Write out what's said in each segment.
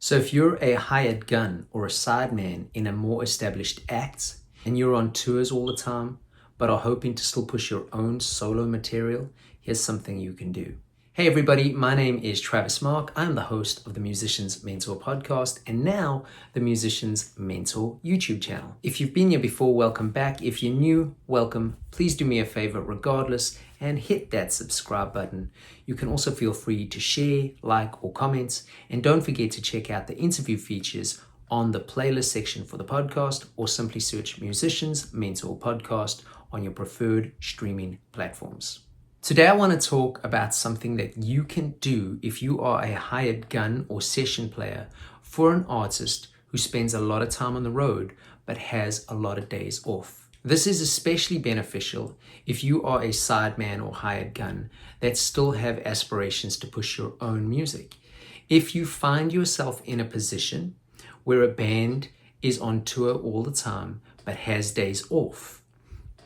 So if you're a hired gun or a sideman in a more established act and you're on tours all the time, but are hoping to still push your own solo material, here's something you can do. Hey everybody, my name is Travis Mark. I'm the host of the Musician's Mentor podcast and now the Musician's Mentor YouTube channel. If you've been here before, welcome back. If you're new, welcome. Please do me a favor regardless and hit that subscribe button. You can also feel free to share, like, or comment. And don't forget to check out the interview features on the playlist section for the podcast, or simply search Musician's Mentor Podcast on your preferred streaming platforms. Today I want to talk about something that you can do if you are a hired gun or session player for an artist who spends a lot of time on the road but has a lot of days off. This is especially beneficial if you are a sideman or hired gun that still have aspirations to push your own music. If you find yourself in a position where a band is on tour all the time but has days off,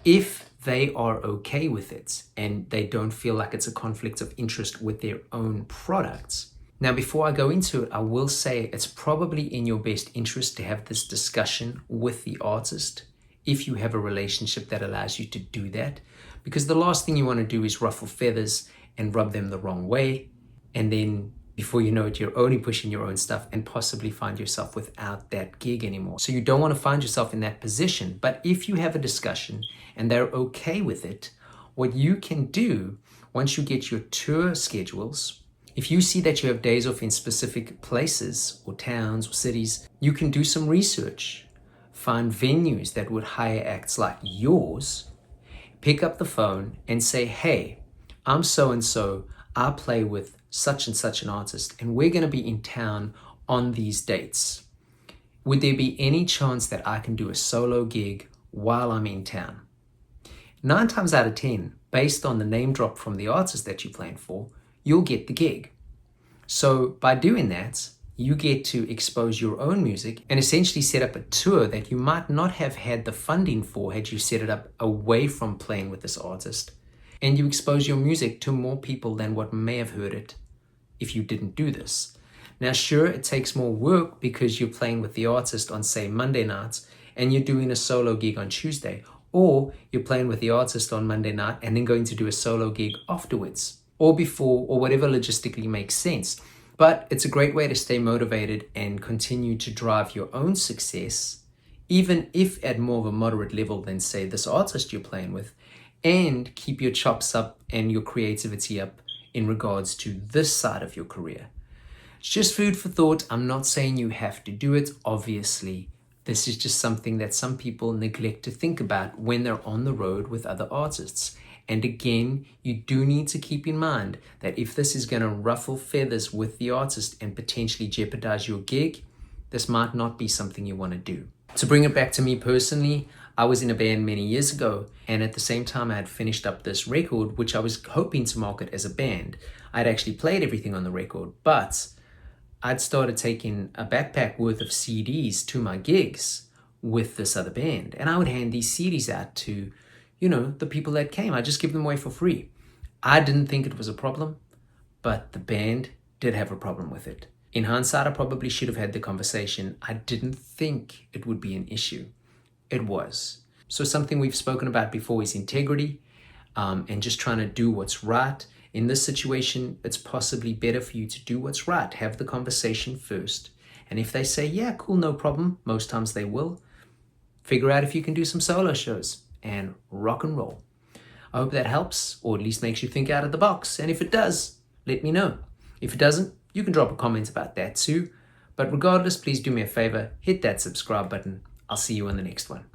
if they are okay with it and they don't feel like it's a conflict of interest with their own products. Now, before I go into it, I will say it's probably in your best interest to have this discussion with the artist if you have a relationship that allows you to do that, because the last thing you want to do is ruffle feathers and rub them the wrong way, and then before you know it, you're only pushing your own stuff and possibly find yourself without that gig anymore. So you don't want to find yourself in that position. But if you have a discussion and they're okay with it, what you can do once you get your tour schedules, if you see that you have days off in specific places or towns or cities, you can do some research. Find venues that would hire acts like yours, pick up the phone and say, hey, I'm so-and-so, I play with such and such an artist, and we're going to be in town on these dates. Would there be any chance that I can do a solo gig while I'm in town? 9 times out of 10, based on the name drop from the artist that you're playing for, you'll get the gig. So by doing that, you get to expose your own music and essentially set up a tour that you might not have had the funding for had you set it up away from playing with this artist. And you expose your music to more people than what may have heard it if you didn't do this. Now, sure, it takes more work because you're playing with the artist on, say, Monday nights and you're doing a solo gig on Tuesday, or you're playing with the artist on Monday night and then going to do a solo gig afterwards or before, or whatever logistically makes sense. But it's a great way to stay motivated and continue to drive your own success, even if at more of a moderate level than, say, this artist you're playing with, and keep your chops up and your creativity up in regards to this side of your career. It's just food for thought. I'm not saying you have to do it, obviously. This is just something that some people neglect to think about when they're on the road with other artists. And again, you do need to keep in mind that if this is going to ruffle feathers with the artist and potentially jeopardize your gig, this might not be something you want to do. To bring it back to me personally, I was in a band many years ago, and at the same time I had finished up this record, which I was hoping to market as a band. I'd actually played everything on the record, but I'd started taking a backpack worth of CDs to my gigs with this other band, and I would hand these CDs out to the people that came. I just give them away for free. I didn't think it was a problem, but the band did have a problem with it. In hindsight, I probably should have had the conversation. I didn't think it would be an issue. It was. So something we've spoken about before is integrity, and just trying to do what's right. In this situation, it's possibly better for you to do what's right. Have the conversation first. And if they say, yeah, cool, no problem, most times they will, figure out if you can do some solo shows and rock and roll. I hope that helps, or at least makes you think out of the box. And if it does, let me know. If it doesn't, you can drop a comment about that too. But regardless, please do me a favor, hit that subscribe button. I'll see you on the next one.